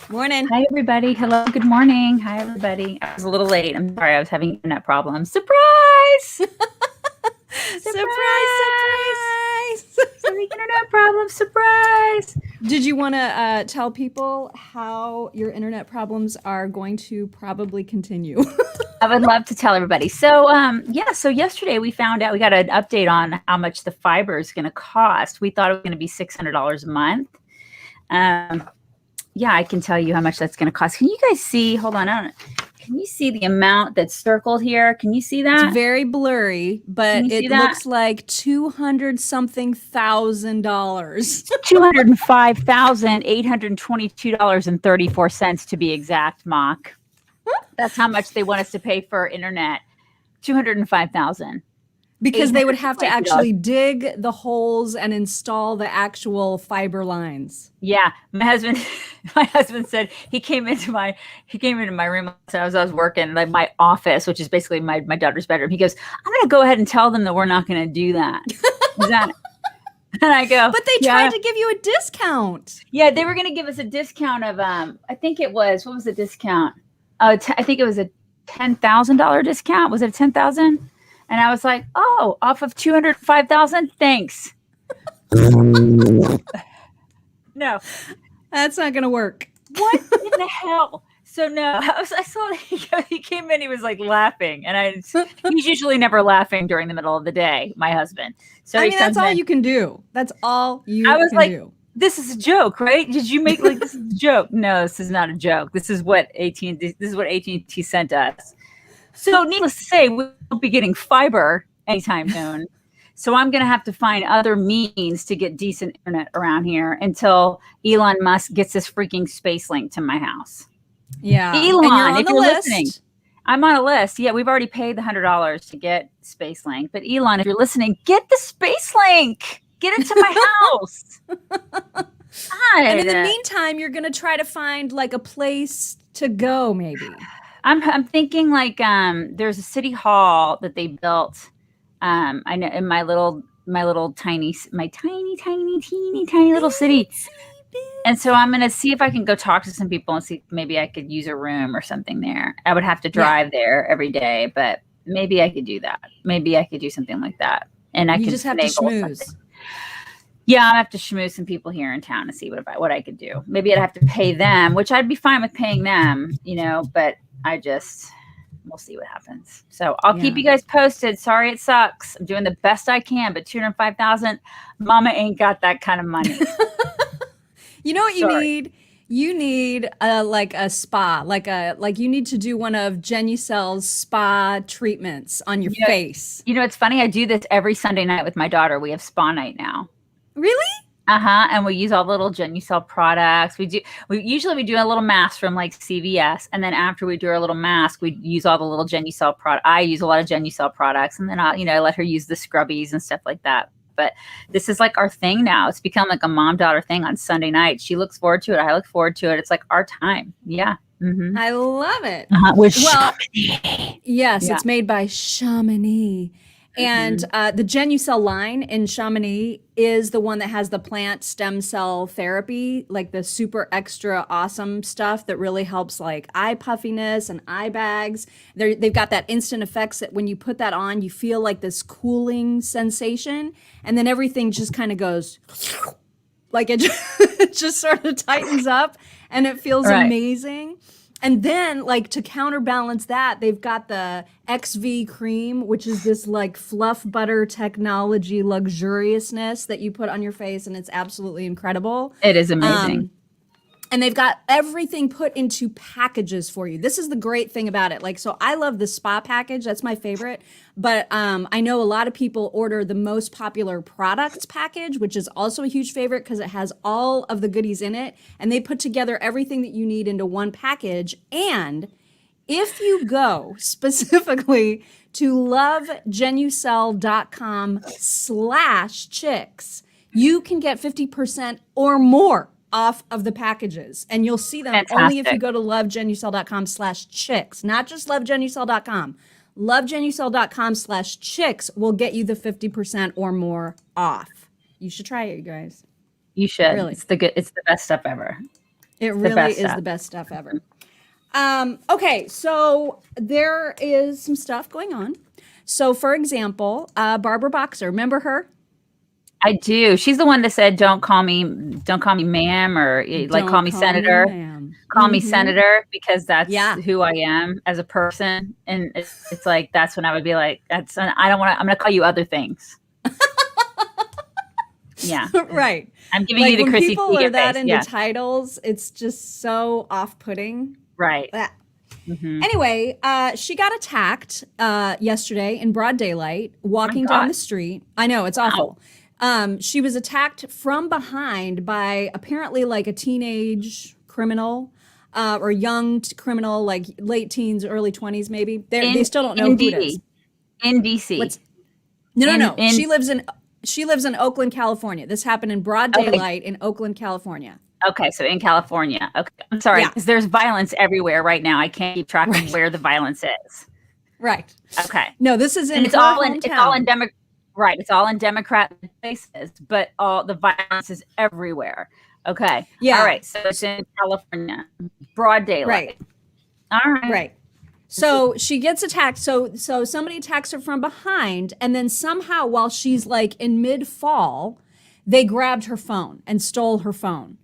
Morning. Hi, everybody. Hello. Good morning. Hi, everybody. I was a little late. I'm sorry. I was having internet problems. Surprise! Surprise, surprise. Having internet problems. Surprise! Did you want to tell people how your internet problems are going to probably continue? I would love to tell everybody. So yesterday we found out, we got an update on how much the fiber is going to cost. We thought it was going to be $600 a month. Yeah, I can tell you how much that's going to cost. Can you guys see? Hold on. Can you see the amount that's circled here? Can you see that? It's very blurry, but it looks like $200-something thousand. $205,822.34 to be exact, Mock. That's how much they want us to pay for internet. $205,000. Because they would have to actually dig the holes and install the actual fiber lines. Yeah, my husband said he came into my room as I was working, like my office, which is basically my daughter's bedroom. He goes, "I'm going to go ahead and tell them that we're not going to do that." And I go, "But they tried to give you a discount." Yeah, they were going to give us a discount of I think it was, what was the discount? I think it was a $10,000 discount. Was it $10,000? And I was like, "Oh, off of $205,000? Thanks." No, that's not going to work. What in the hell? So no, I saw he came in. He was like laughing, and he's usually never laughing during the middle of the day. My husband. So I mean, that's all you can do. That's all you can do. I was like, "This is a joke, right? Did you make this is a joke?" No, this is not a joke. This is what AT&T sent us. So needless to say, we'll be getting fiber anytime soon. So I'm going to have to find other means to get decent internet around here until Elon Musk gets this freaking space link to my house. Yeah. Elon, if you're listening, I'm on a list. Yeah, we've already paid the $100 to get space link. But Elon, if you're listening, get the space link. Get it to my house. And in the meantime, you're going to try to find like a place to go, maybe. I'm thinking like there's a city hall that they built. I know in my tiny little city. And so I'm going to see if I can go talk to some people and see if maybe I could use a room or something there. I would have to drive there every day, but maybe I could do that. Maybe I could do something like that. And I could just have to schmooze. Something. Yeah, I have to schmooze some people here in town to see what I could do. Maybe I'd have to pay them, which I'd be fine with paying them, but we'll see what happens. So I'll keep you guys posted. Sorry, it sucks. I'm doing the best I can, but $205,000, Mama ain't got that kind of money. You know what you need? You need like a spa, like you need to do one of Genucel's spa treatments on your face. It's funny. I do this every Sunday night with my daughter. We have spa night now. Really? And we use all the little Genucel products. We usually do a little mask from like CVS, and then after we do our little mask, we use all the little Genucel product. I use a lot of Genucel products, and then I let her use the scrubbies and stuff like that. But this is like our thing now. It's become like a mom-daughter thing on Sunday night. She looks forward to it. I look forward to it. It's like our time. Yeah. Mm-hmm. I love it. Yes, it's made by Chamonix. And the Genucel line in Chamonix is the one that has the plant stem cell therapy, like the super extra awesome stuff that really helps like eye puffiness and eye bags. They've got that instant effects that when you put that on, you feel like this cooling sensation. And then everything just kind of goes like it just sort of tightens up and it feels amazing. And then, like, to counterbalance that, they've got the XV cream, which is this, like, fluff butter technology luxuriousness that you put on your face, and it's absolutely incredible. It is amazing. And they've got everything put into packages for you. This is the great thing about it. Like, so I love the spa package. That's my favorite. But I know a lot of people order the most popular products package, which is also a huge favorite because it has all of the goodies in it. And they put together everything that you need into one package. And if you go specifically to lovegenucel.com/chicks, you can get 50% or more off of the packages, and you'll see them only if you go to lovegenucel.com/chicks, not just lovegenucel.com. Lovegenucel.com/chicks will get you the 50% or more off. You should try it, you guys. You should. Really. It's the best stuff ever. It the really best is stuff. the best stuff ever. Okay, so there is some stuff going on. So, for example, Barbara Boxer, remember her? I do. She's the one that said, don't call me ma'am, or like call Don't me call me senator. ma'am. Call me senator, because that's Yeah. who I am as a person. And it's like, that's when I would be like, I don't want to, I'm going to call you other things. Yeah. Right. I'm giving Like you the when Chrissy people are Teigen that face. into Yeah. titles, it's just so off-putting. Right. Anyway, she got attacked yesterday in broad daylight, walking down the street. I know, it's awful. She was attacked from behind by apparently like a teenage criminal or young criminal, like late teens, early 20s maybe. They still don't know who it is. In DC. What's No. In- She lives in Oakland, California. This happened in broad daylight in Oakland, California. Okay, so in California. Okay, I'm sorry, Yeah. because there's violence everywhere right now. I can't keep track of where the violence is. Right. Okay. No, this is in It's her all hometown. in Right. It's all in Democrat places, but all the violence is everywhere. Okay. Yeah. All right. So it's in California, broad daylight. Right. All right. Right. So she gets attacked. So somebody attacks her from behind, and then somehow while she's like in mid fall, they grabbed her phone and stole her phone.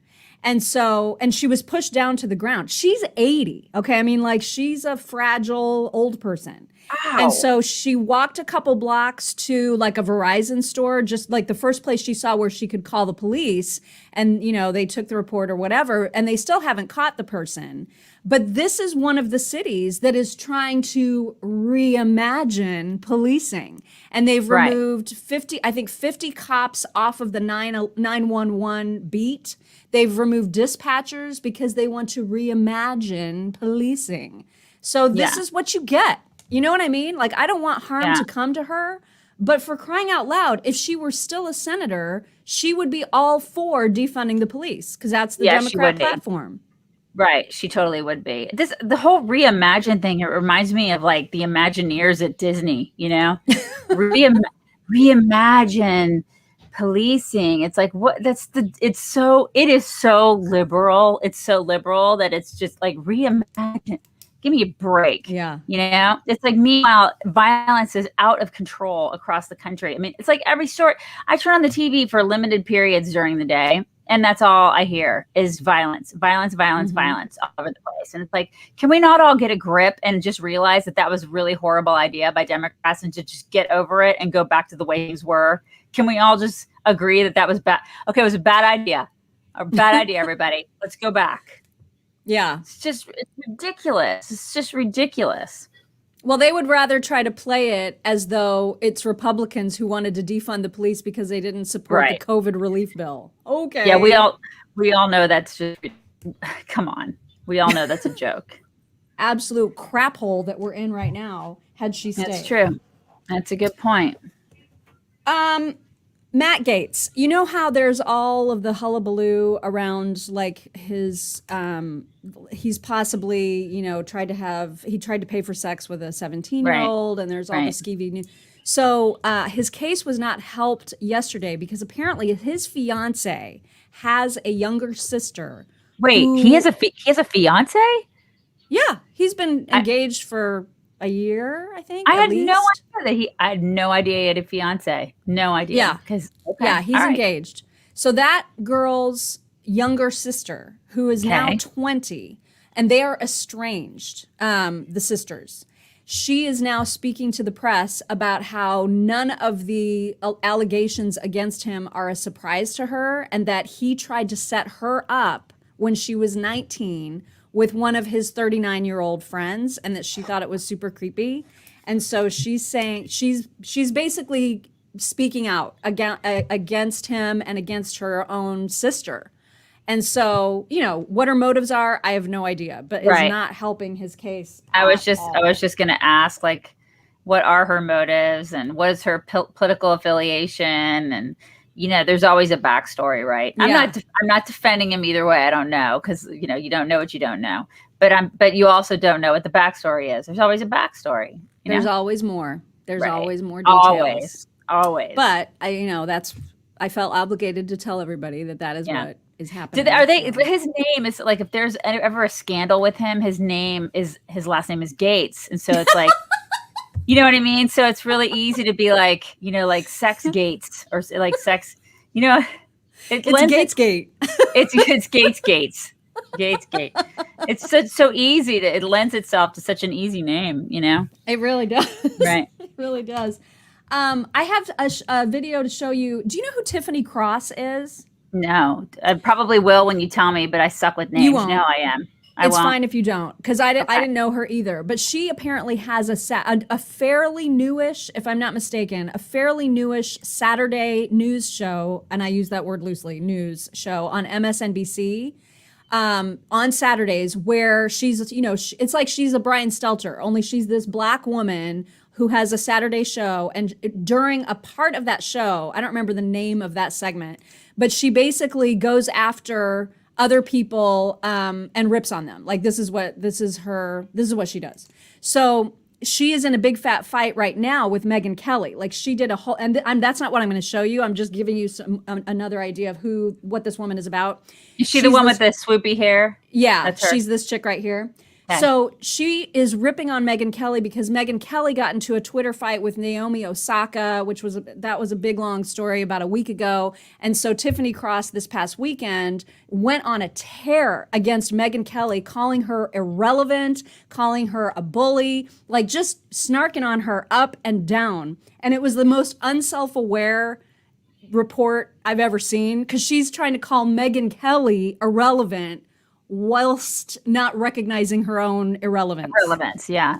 And she was pushed down to the ground. She's 80. Okay. I mean, like she's a fragile old person. Wow. And so she walked a couple blocks to like a Verizon store, just like the first place she saw where she could call the police. And, you know, they took the report or whatever, and they still haven't caught the person. But this is one of the cities that is trying to reimagine policing. And they've removed 50 cops off of the 911 beat. They've removed dispatchers because they want to reimagine policing. So this is what you get. You know what I mean? Like, I don't want harm to come to her, but for crying out loud, if she were still a senator, she would be all for defunding the police, because that's the Democrat platform. Right. She totally would be. The whole reimagine thing, it reminds me of like the Imagineers at Disney, you know? Reimagine policing. It's like, what? It is so liberal. It's so liberal that it's just like, reimagine. Give me a break. Yeah. You know, it's like, meanwhile, violence is out of control across the country. I mean, it's like every story. I turn on the TV for limited periods during the day, and that's all I hear is violence all over the place. And it's like, can we not all get a grip and just realize that was a really horrible idea by Democrats, and to just get over it and go back to the way things were? Can we all just agree that was bad? Okay, it was a bad idea. Everybody. Let's go back. Yeah. It's ridiculous. It's just ridiculous. Well, they would rather try to play it as though it's Republicans who wanted to defund the police because they didn't support the COVID relief bill. Okay. Yeah, we all know that's just, come on. We all know that's a joke. Absolute crap hole that we're in right now, had she stayed. That's true. That's a good point. Matt Gaetz, you know how there's all of the hullabaloo around like his, he's possibly, you know, tried to pay for sex with a 17-year-old, and there's all the skeevy news. So his case was not helped yesterday because apparently his fiance has a younger sister. Wait, he has a fiance? Yeah, he's been engaged for a year, I think. I had no idea he had a fiance. No idea. Yeah. Because he's engaged. So that girl's younger sister, who is now 20, and they are estranged, the sisters. She is now speaking to the press about how none of the allegations against him are a surprise to her, and that he tried to set her up when she was 19 with one of his 39-year-old friends, and that she thought it was super creepy. And so she's saying, she's basically speaking out against him and against her own sister. And so, you know, what her motives are, I have no idea, but it's not helping his case. I was just going to ask, like, what are her motives and what is her political affiliation? And, you know, there's always a backstory, right? Yeah. I'm not defending him either way. I don't know, because, you know, you don't know what you don't know. But you also don't know what the backstory is. There's always a backstory. There's always more. There's always more details. Always. But I felt obligated to tell everybody that is is happening. Are they? So. His name is like, if there's ever a scandal with him, his last name is Gaetz, and so it's like, you know what I mean. So it's really easy to be like, like sex Gates or like sex, it's Gaetz Gate. It's Gaetz. It's so easy it lends itself to such an easy name, It really does. Right. It really does. I have a video to show you. Do you know who Tiffany Cross is? No, I probably will when you tell me, but I suck with names. You won't. No, I am. It's fine if you don't, because I didn't know her either. But she apparently has a fairly newish, if I'm not mistaken, a fairly newish Saturday news show, and I use that word loosely, news show on MSNBC on Saturdays, where she's, it's like she's a Brian Stelter, only she's this black woman who has a Saturday show. And during a part of that show, I don't remember the name of that segment, but she basically goes after other people and rips on them. Like this is what she does. So she is in a big fat fight right now with Megyn Kelly. Like she did a whole, and that's not what I'm going to show you. I'm just giving you another idea of what this woman is about. Is she's the one with the swoopy hair? Yeah, she's this chick right here. Okay. So she is ripping on Megyn Kelly because Megyn Kelly got into a Twitter fight with Naomi Osaka, which was a big long story about a week ago. And so Tiffany Cross this past weekend went on a tear against Megyn Kelly, calling her irrelevant, calling her a bully, like just snarking on her up and down. And it was the most unself-aware report I've ever seen, because she's trying to call Megyn Kelly irrelevant whilst not recognizing her own irrelevance. Yeah.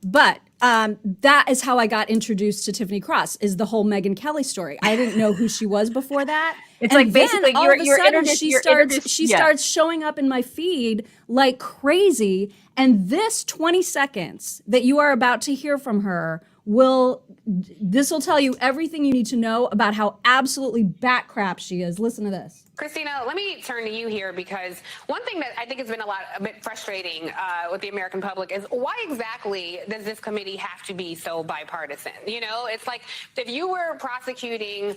But that is how I got introduced to Tiffany Cross, is the whole Megyn Kelly story. I didn't know who she was before that. It's and like basically all of a sudden she starts showing up in my feed like crazy. And this 20 seconds that you are about to hear from her will tell you everything you need to know about how absolutely bat crap she is. Listen to this. Christina, let me turn to you here, because one thing that I think has been a bit frustrating with the American public is, why exactly does this committee have to be so bipartisan? It's like if you were prosecuting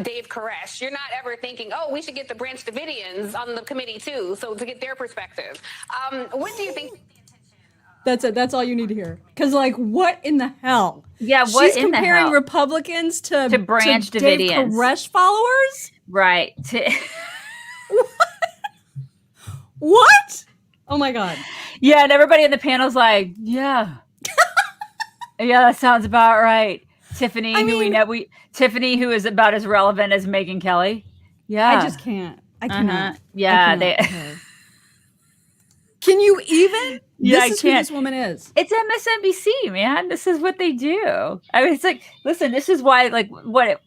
Dave Koresh, you're not ever thinking, oh, we should get the Branch Davidians on the committee too, so to get their perspective. What do you think? That's it. That's all you need to hear. Because, like, what in the hell? Yeah, what She's in the hell? She's comparing Republicans to Branch Davidians. Dave Koresh followers? Right. What? Oh, my God. Yeah, and everybody in the panel's like, yeah. Yeah, that sounds about right. Tiffany, Tiffany, who is about as relevant as Megyn Kelly. Yeah. I just can't. I cannot. Yeah, Can you even? Yeah, this is who this woman is. It's MSNBC, man. This is what they do. I mean, it's like, listen, this is why, like,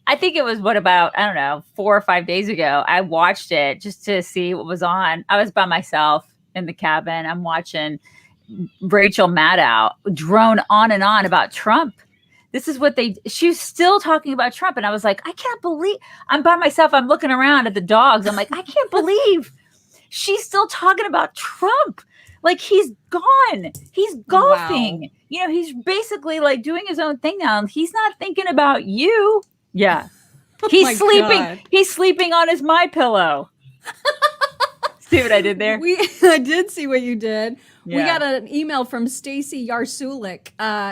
I think it was about, I don't know, 4 or 5 days ago, I watched it just to see what was on. I was by myself in the cabin. I'm watching Rachel Maddow drone on and on about Trump. This is what she's still talking about Trump. And I was like, I can't believe, I'm by myself. I'm looking around at the dogs. I'm like, I can't believe she's still talking about Trump. Like, he's gone. He's golfing. Wow. He's basically like doing his own thing now. He's not thinking about you. Yeah. He's sleeping. God. He's sleeping on his MyPillow. See what I did there? I did see what you did. Yeah. We got an email from Stacy Yarsulik,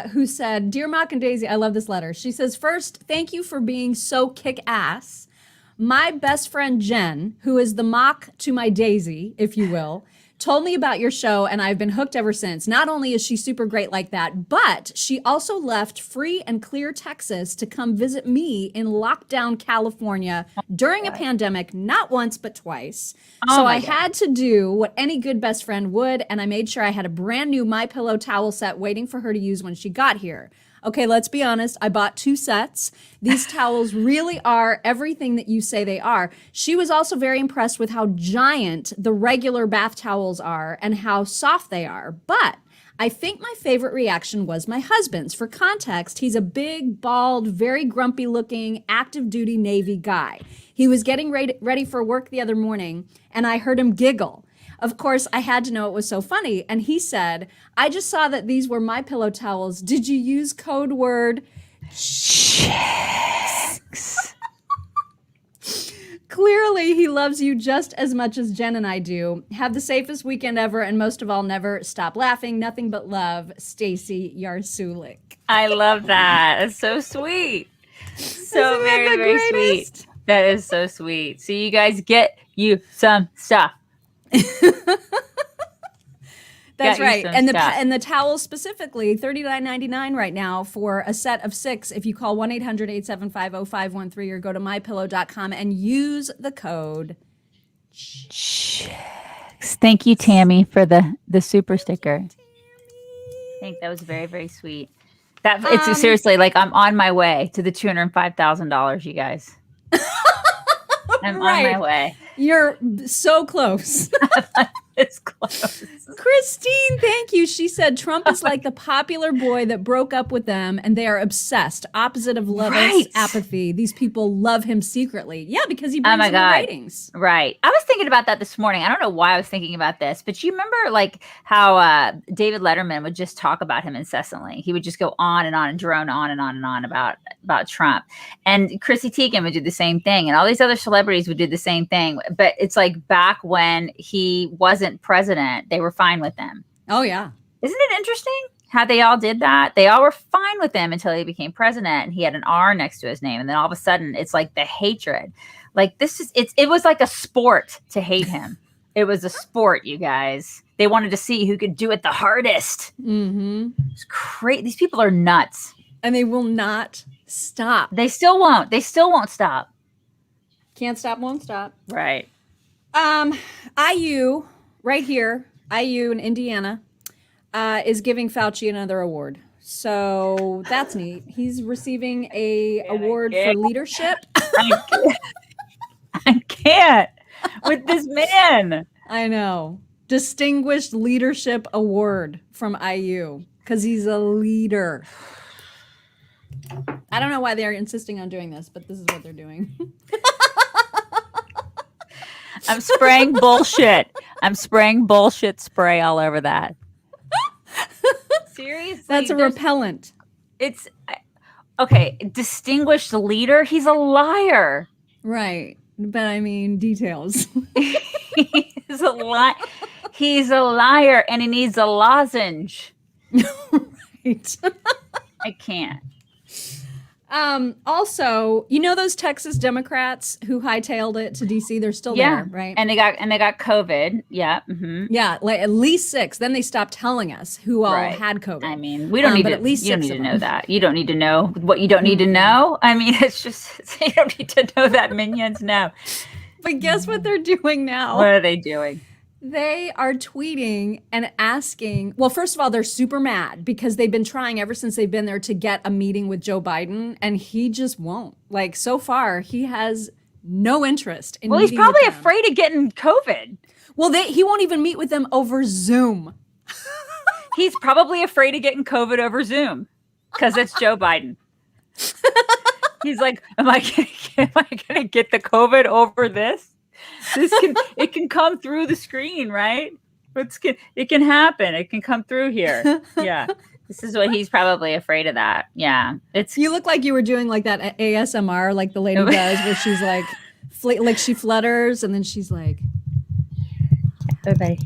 who said, "Dear Mock and Daisy," I love this letter. She says, "First, thank you for being so kick-ass. My best friend Jen, who is the Mock to my Daisy, if you will, told me about your show, and I've been hooked ever since. Not only is she super great like that, but she also left free and clear Texas to come visit me in lockdown California during a pandemic, not once, but twice. So I had to do what any good best friend would, and I made sure I had a brand new MyPillow towel set waiting for her to use when she got here. Okay, let's be honest. I bought 2 sets. These towels really are everything that you say they are. She was also very impressed with how giant the regular bath towels are and how soft they are. But I think my favorite reaction was my husband's. For context, he's a big, bald, very grumpy looking, active duty Navy guy. He was getting ready for work the other morning, and I heard him giggle. Of course, I had to know it was so funny. And he said, "I just saw that these were MyPillow towels. Did you use code word chicks?" Clearly, he loves you just as much as Jen and I do. Have the safest weekend ever, and most of all, never stop laughing. Nothing but love, Stacy Yarsulik. I love that. It's so sweet. So Isn't that very, the very greatest? sweet. That is so sweet. So you guys get you some stuff. That's Got you right. some And stuff. the towels specifically, $39.99 right now for a set of 6 if you call 1-800-875-0513 or go to mypillow.com and use the code. Thank you, Tammy, for the super sticker. I think that was very, very sweet. That it's seriously like I'm on my way to the $205,000, you guys. I'm on my way. You're so close. It's close. Christine, thank you. She said Trump is like the popular boy that broke up with them and they are obsessed. Opposite of loveless apathy. These people love him secretly. Yeah, because he brings in the ratings. Right. I was thinking about that this morning. I don't know why I was thinking about this, but you remember like how David Letterman would just talk about him incessantly. He would just go on and drone on and on about Trump. And Chrissy Teigen would do the same thing. And all these other celebrities would do the same thing. But it's like back when he wasn't president, they were fine with him. Oh, yeah. Isn't it interesting how they all did that? They all were fine with him until he became president and he had an R next to his name. And then all of a sudden it's like the hatred. Like this is it was like a sport to hate him. It was a sport, you guys. They wanted to see who could do it the hardest. Mm-hmm. It's crazy. These people are nuts. And they will not stop. They still won't. They still won't stop. Can't stop, won't stop. Right. IU, right here, IU in Indiana, is giving Fauci another award. So that's neat. He's receiving a award for leadership. I can't with this man. I know. Distinguished Leadership Award from IU because he's a leader. I don't know why they're insisting on doing this, but this is what they're doing. I'm spraying bullshit. I'm spraying bullshit spray all over that. Seriously? That's a repellent. It's okay. Distinguished leader. He's a liar. Right. But I mean, details. He's a He's a liar and he needs a lozenge. Right. I can't. Also, you know those Texas Democrats who hightailed it to DC? They're still there, right? And they got COVID. Yeah. Mm-hmm. Yeah, like at least 6. Then they stopped telling us who all had COVID. I mean, we don't need but to. At least you don't 6 need of to know them. that. You don't need to know what you don't need to know. I mean, it's just you don't need to know that. Minions know. But guess what they're doing now? What are they doing? They are tweeting and asking. Well, first of all, they're super mad because they've been trying ever since they've been there to get a meeting with Joe Biden, and he just won't. Like so far, he has no interest in. Well, he's meeting with probably them. afraid of getting COVID. Well, he won't even meet with them over Zoom. He's probably afraid of getting COVID over Zoom because it's Joe Biden. He's like, am I gonna get the COVID over this? It can come through the screen, right? It can happen. It can come through here. Yeah. This is what he's probably afraid of that. Yeah. You look like you were doing like that ASMR, like the lady does, where she's like, like she flutters and then she's like, everybody.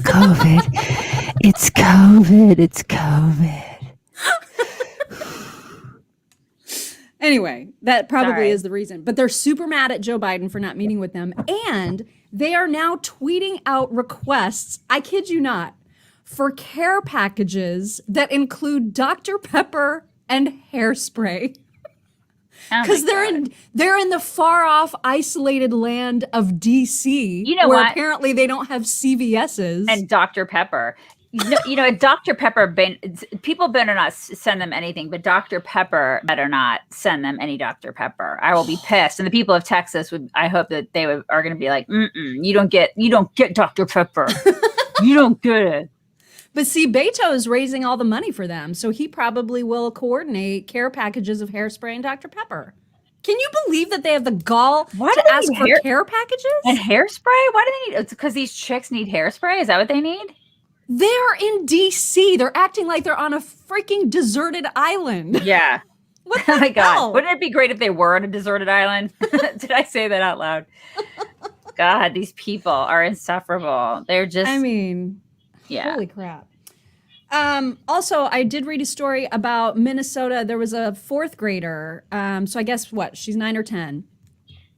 COVID. It's COVID. It's COVID. Anyway, that probably is the reason. But they're super mad at Joe Biden for not meeting with them. And they are now tweeting out requests, I kid you not, for care packages that include Dr. Pepper and hairspray. Because they're in the far off, isolated land of DC, where apparently they don't have CVS's and Dr. Pepper. Dr. Pepper, people better not send them anything, but Dr. Pepper better not send them any Dr. Pepper. I will be pissed. And the people of Texas I hope that they are going to be like, you don't get Dr. Pepper. You don't get it. But see, Beto is raising all the money for them, so he probably will coordinate care packages of hairspray and Dr. Pepper. Can you believe that they have the gall to ask for care packages? And hairspray? Why do they need it? Because these chicks need hairspray? Is that what they need? They're in DC. They're acting like they're on a freaking deserted island. Yeah. What Oh the my God. hell? Wouldn't it be great if they were on a deserted island? Did I say that out loud? God, these people are insufferable. They're just, I mean, yeah. holy crap. Also, I did read a story about Minnesota. There was a fourth grader. So I guess what? She's 9 or 10,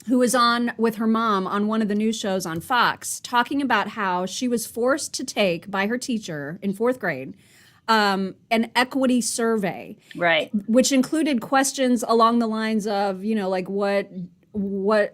who was on with her mom on one of the news shows on Fox, talking about how she was forced to take by her teacher in fourth grade an equity survey, Right. which included questions along the lines of, like what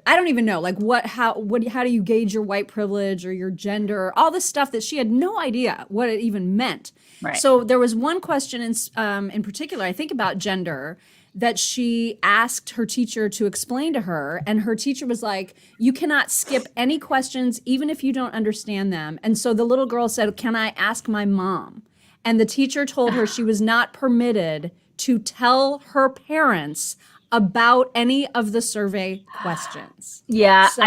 I don't even know, like how do you gauge your white privilege or your gender, all this stuff that she had no idea what it even meant. Right. So there was one question in particular, I think about gender, that she asked her teacher to explain to her, and her teacher was like, you cannot skip any questions even if you don't understand them. And so the little girl said, can I ask my mom? And the teacher told her she was not permitted to tell her parents about any of the survey questions. Yeah, So,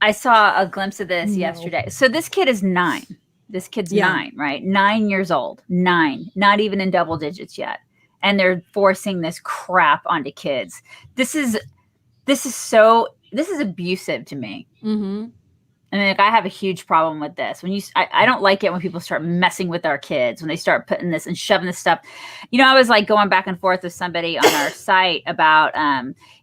I saw a glimpse of this yesterday. So this kid is 9. This kid's 9, right? 9 years old. 9, not even in double digits yet. And they're forcing this crap onto kids. This is abusive to me. mm-hmm. And like, I have a huge problem with this. I don't like it when people start messing with our kids, when they start putting this and shoving this stuff. I was like going back and forth with somebody on our site about,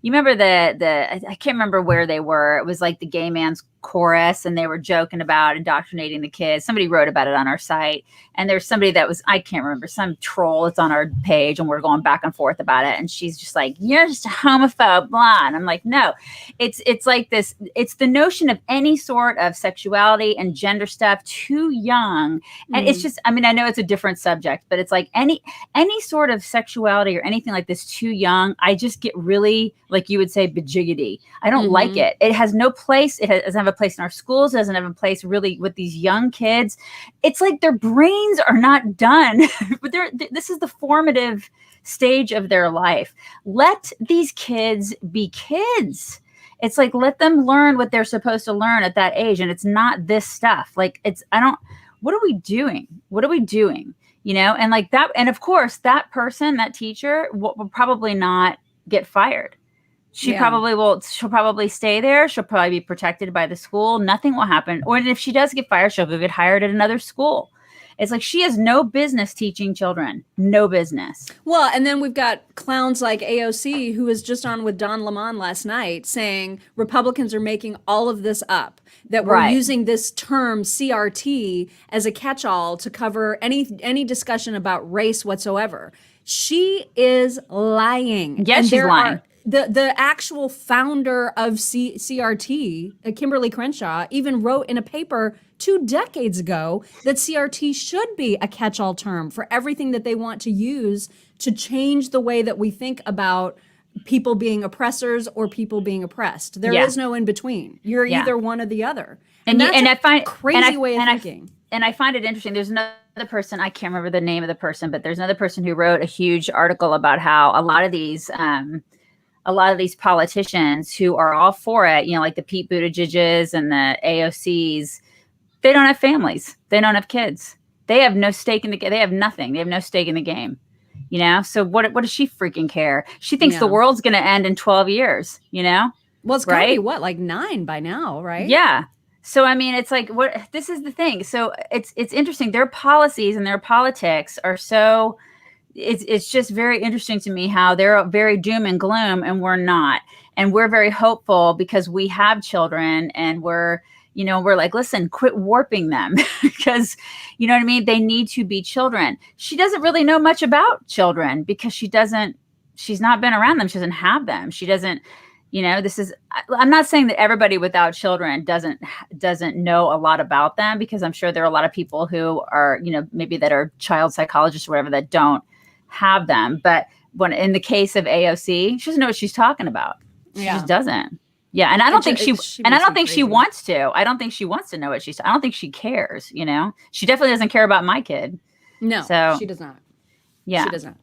you remember I can't remember where they were. It was like the gay man's chorus, and they were joking about indoctrinating the kids. Somebody wrote about it on our site, and there's somebody that was, I can't remember, some troll that's on our page, and we're going back and forth about it. And she's just like, you're just a homophobe, blah. And I'm like, no, it's like this. It's the notion of any sort of sexuality and gender stuff too young. And it's just, I mean, I know it's a different subject, but it's like any sort of sexuality or anything like this too young, I just get really, like you would say, bejiggity. I don't like it. It has no place. It doesn't have a place in our schools. It doesn't have a place really with these young kids. It's like their brains are not done. But this is the formative stage of their life. Let these kids be kids. It's like, let them learn what they're supposed to learn at that age. And it's not this stuff. Like, what are we doing? What are we doing? And like that. And of course, that person, that teacher will probably not get fired. She'll probably stay there. She'll probably be protected by the school. Nothing will happen. Or if she does get fired, she'll get hired at another school. It's like she has no business teaching children. No business. Well, and then we've got clowns like AOC, who was just on with Don Lemon last night, saying Republicans are making all of this up, that we're using this term CRT as a catch-all to cover any discussion about race whatsoever. She is lying. Yes, she's lying. The actual founder of CRT, Kimberly Crenshaw, even wrote in a paper 2 decades ago that CRT should be a catch-all term for everything that they want to use to change the way that we think about people being oppressors or people being oppressed. There is no in between. You're either one or the other. And that's I find crazy way of thinking. And I find it interesting. There's another person, I can't remember the name of the person, but there's another person who wrote a huge article about how a lot of these politicians who are all for it, like the Pete Buttigiegs and the AOCs, they don't have families. They don't have kids. They have no stake in the game. They have nothing. They have no stake in the game. So what does she freaking care? She thinks the world's going to end in 12 years, Well, it's got to be like 9 by now, right? Yeah. So, I mean, it's like, this is the thing. So it's interesting. Their policies and their politics are so, it's just very interesting to me how they're very doom and gloom and we're not. And we're very hopeful because we have children and we're like, listen, quit warping them because, you know what I mean? They need to be children. She doesn't really know much about children because she's not been around them. She doesn't have them. She doesn't, I'm not saying that everybody without children doesn't know a lot about them, because I'm sure there are a lot of people who are, maybe that are child psychologists or whatever that don't have them. But when in the case of AOC, she doesn't know what she's talking about. She just doesn't. Yeah, and I don't think she wants to. I don't think she wants to know what I don't think she cares, She definitely doesn't care about my kid. No, so, she does not. Yeah. She does not.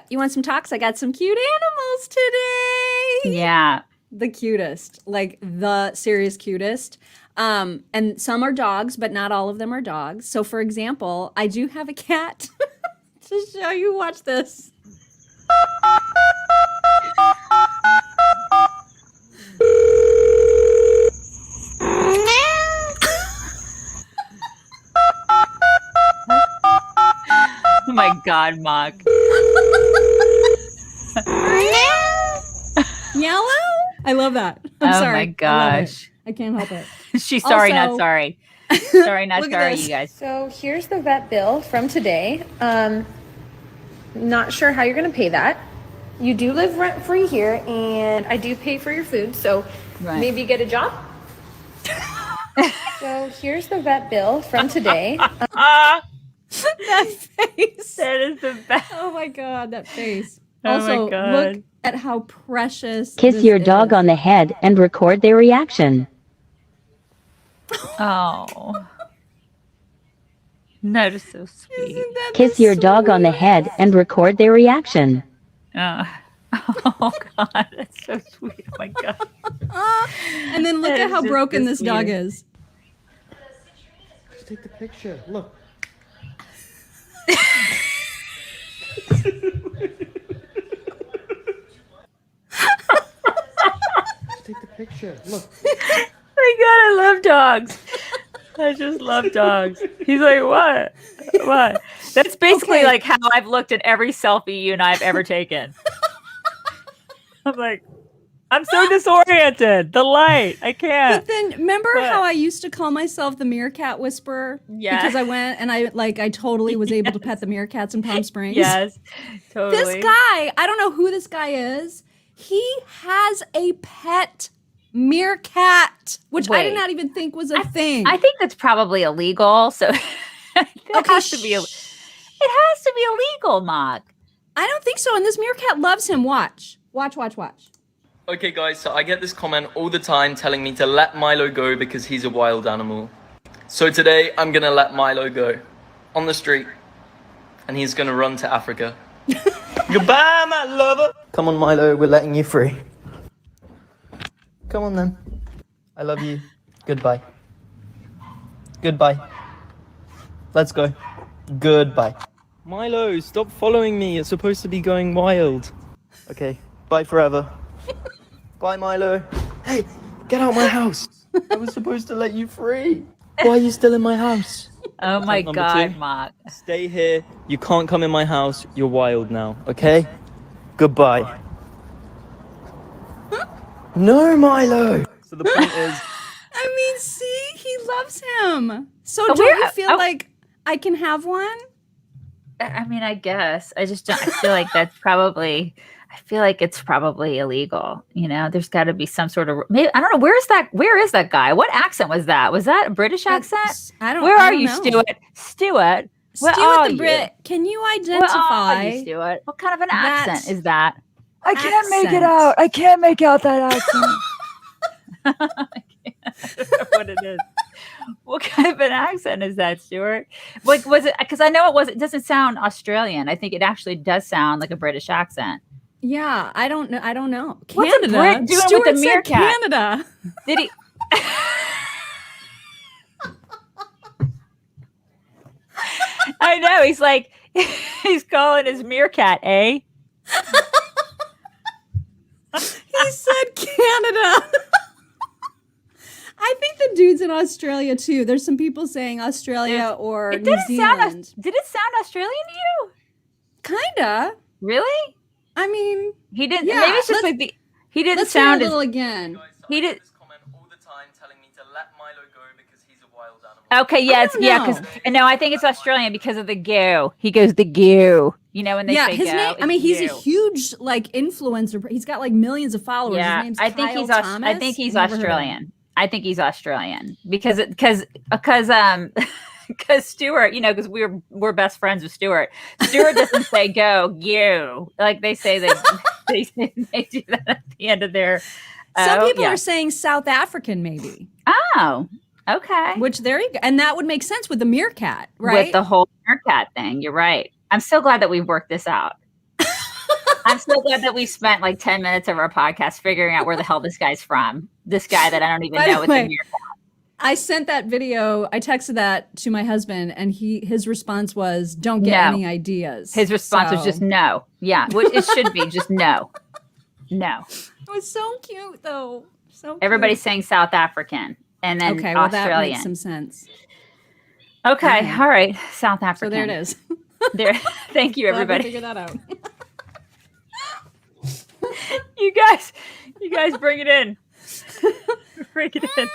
You want some talks? I got some cute animals today. Yeah. The cutest, like the serious cutest. And some are dogs, but not all of them are dogs. So for example, I do have a cat to show you. Watch this. Oh my God, Mock. Yellow? I love that. I'm Oh sorry. my I love it. gosh. I can't help it. She's sorry, not Also- sorry. Sorry, not Look at sorry, this. you guys. So here's the vet bill from today. Not sure how you're gonna pay that. You do live rent free here, and I do pay for your food, so Right. maybe get a job. So here's the vet bill from today. Ah, That face. that is the best. Oh my God, that face. Oh my Also, God. look at how precious. Kiss this your dog is. on the head and record their reaction. Oh. That is so sweet. Isn't that Kiss the your dog on the head sweetest? and record their reaction. Oh God, that's so sweet. Oh my God. And then look That at is how just broken the this dog sweetest. is. Just take the picture. Look. Just take the picture. Look. My God, I love dogs. I just love dogs. He's like, what? What? That's basically Okay. like how I've looked at every selfie you and I have ever taken. I'm like, I'm so disoriented. The light. I can't. But then remember What? how I used to call myself the meerkat whisperer? Yeah. Because I went and I totally was able to pet the meerkats in Palm Springs. Yes, totally. This guy, I don't know who this guy is. He has a pet meerkat, which I Wait. did not even think was a thing. I think that's probably illegal. So it Okay, has to be. It has to be illegal, Mock. I don't think so. And this meerkat loves him. Watch. Watch, watch, watch. Okay guys, so I get this comment all the time telling me to let Milo go because he's a wild animal. So today I'm gonna let Milo go on the street and he's gonna run to Africa. Goodbye, my lover. Come on, Milo, we're letting you free. Come on then. I love you. Goodbye. Goodbye. Let's go. Goodbye. Milo, stop following me. It's supposed to be going wild. Okay, bye forever. Bye, Milo. Hey, get out of my house. I was supposed to let you free. Why are you still in my house? Oh my Number God, 2. Mock. Stay here. You can't come in my house. You're wild now, okay? Goodbye. No, Milo. So the point is, I mean, see, he loves him. So Oh, don't we're- you feel oh. like I can have one? I mean, I guess. I just don't. I feel like that's probably. I feel like it's probably illegal. You know, there's got to be some sort of. Maybe I don't know. Where is that guy? What accent was that? Was that a British accent? I don't. Where I are don't you, know. Stuart? Stuart. Where Stuart are the you? Brit. Can you Where are identify? you, Stuart? What kind of an That's accent is that? I can't make accent. it out. I can't make out that accent. I don't know what it is. What kind of an accent is that, Stuart? Like, was it? Because I know it was. It doesn't sound Australian. I think it actually does sound like a British accent. Yeah, I don't know. I don't know. What's a Canada. Brit doing Stuart with the said meerkat? Canada. Did he? I know. He's like, he's calling his meerkat, eh? He said Canada. I think the dude's in Australia too. There's some people saying Australia or It New didn't Zealand. sound. Did it sound Australian to you? Kinda. Really? I mean, He didn't. Yeah, maybe it's just let's- like the. He didn't let's hear a sound as. little again. He did. this comment all the time telling me to let Milo go because he's a wild animal. Okay, yes, don't yeah, know. because no, I think it's Australian because of the goo. He goes the goo. You know when they Yeah, say his go, name. I it's mean, he's a goo. huge like influencer. He's got like millions of followers. Yeah, His name's I think Kyle he's. Thomas. I think he's Never heard of him. Australian. I think he's Australian because because Stuart, you know, because we're best friends with Stuart. Stuart doesn't say go you like they say they do that at the end of their. Some people yeah. are saying South African, maybe. Oh, okay. Which there you go, and that would make sense with the meerkat, right? With the whole meerkat thing. You're right. I'm so glad that we've worked this out. I'm so glad that we spent like 10 minutes of our podcast figuring out where the hell this guy's from. This guy that I don't even By know the with way, the meerkat. I sent that video. I texted that to my husband, and his response was, "Don't get No. any ideas." His response was just no. Yeah, what it should be just no. No. It was so cute, though. So cute. Everybody's saying South African and then okay. Well, Australian. that makes some sense. Okay, all right, South African. So there it is. There. Thank you, Glad we everybody. figured that out. You guys, bring it in. Bring it in.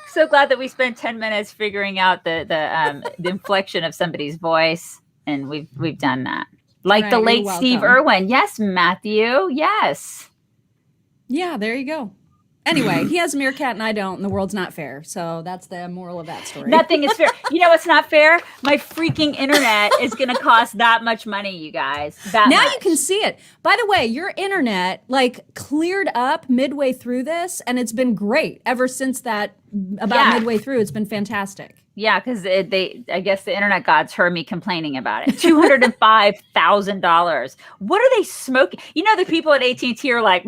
So glad that we spent 10 minutes figuring out the inflection of somebody's voice, and we've done that. Like Right, the you're late Steve welcome. Irwin. Yes, Matthew. Yes. Yeah, there you go. Anyway, he has a meerkat and I don't, and the world's not fair. So that's the moral of that story. Nothing is fair. You know what's not fair? My freaking internet is going to cost that much money, you guys. That Now much. you can see it. By the way, your internet like cleared up midway through this, and it's been great ever since that. About midway through, it's been fantastic. Yeah, because I guess the internet gods heard me complaining about it. $205,000. What are they smoking? You know, the people at AT&T are like,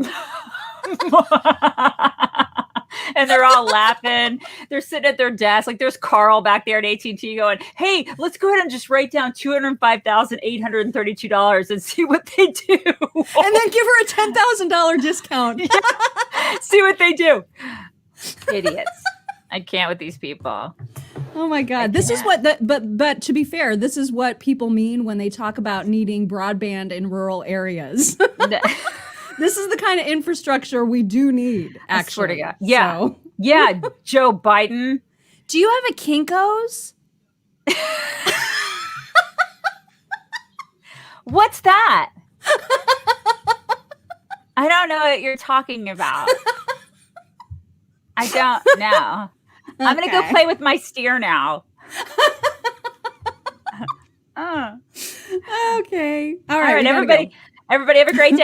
and they're all laughing. They're sitting at their desk. Like there's Carl back there at AT&T going, "Hey, let's go ahead and just write down $205,832 and see what they do." And then give her a $10,000 discount. See what they do. Idiots. I can't with these people. Oh my God. This is what but to be fair, this is what people mean when they talk about needing broadband in rural areas. This is the kind of infrastructure we do need, actually. I swear to God. Yeah. So. Yeah, Joe Biden. Do you have a Kinko's? What's that? I don't know what you're talking about. I don't know. I'm going to go play with my steer now. Okay. All All right, right, we gotta everybody. go. Everybody have a great day.